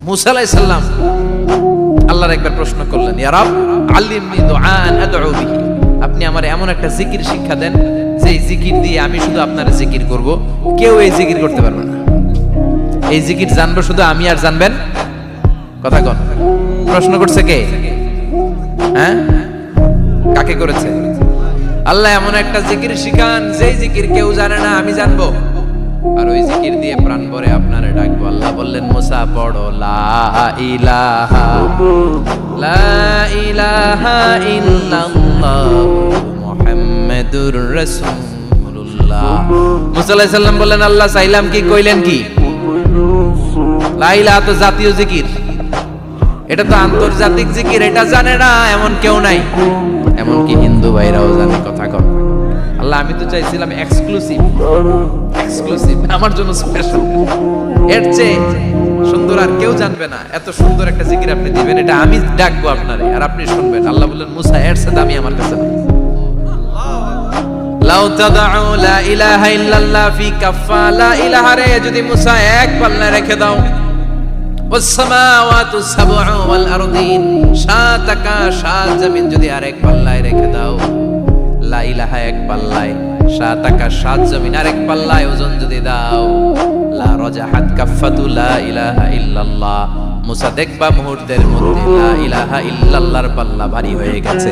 মুসা আলাইহিস সালাম আল্লাহর একবার প্রশ্ন করলেন, ইয়া রাব আল্লিমনি দুআআন আদউ বিহি, আপনি আমার এমন একটা জিকির শিক্ষা দেন যে জিকির দিয়ে আমি শুধু আপনার জিকির করব, কেউ এই জিকির করতে পারবে না। এই জিকির জানবো শুধু আমি, আর জানবেন কথা কোন? প্রশ্ন করছে কে? হ্যাঁ, কাকে করেছে? আল্লাহ এমন একটা জিকির শিখান যেই জিকির কেউ জানে না, আমি জানবো, আর ওই জিকির দিয়ে প্রাণ ভরে আপনারে ডাকবো। আল্লাহ বললেন, মুসা পড়ো লা ইলাহা ইল্লাল্লাহ মুহাম্মাদুর রাসূলুল্লাহ। মুসা আলাইহিস সালাম বললেন, আল্লাহ চাইলাম কি, কইলেন কি? লা ইলাহা তো জাতীয় জিকির, এটা তো আন্তর্জাতিক জিকির, এটা জানে না এমন কেউ নাই, এমনকি হিন্দু ভাইরাও জানে। কথা কর আল্লাহ, আমি তো চাইছিলাম এক্সক্লুসিভ, আমার জন্য স্পেশাল, এর চেয়ে সুন্দর আর কেউ জানবে না। এত সুন্দর একটা জিকির আপনি দিবেন, এটা আমি ডাকবো আপনারে আর আপনি শুনবেন। আল্লাহ বললেন, মুসা এর চেয়ে দামি আমার কাছে নাই। লাউ তাদউ লা ইলাহা ইল্লাল্লাহ ফি কাফা, লা ইলাহা রে যদি মুসা এক পাল্লায় রেখে দাও, ওয়াসসামাওয়াতু সাবউ ওয়াল আরদিন, সাত আকাশ সাত জমিন যদি আরেক পাল্লায় রেখে দাও, লা ইলাহা এক পাল্লায়, সাত আকাশ সাত জমিন আরেক পাল্লায় ওজন যদি দাও, লা রাজাহাত কাফাতু লা ইলাহা ইল্লাল্লাহ, মুসা দেখবা মুহূর্তের মধ্যে লা ইলাহা ইল্লাল্লাহর পাল্লা ভারী হয়ে গেছে।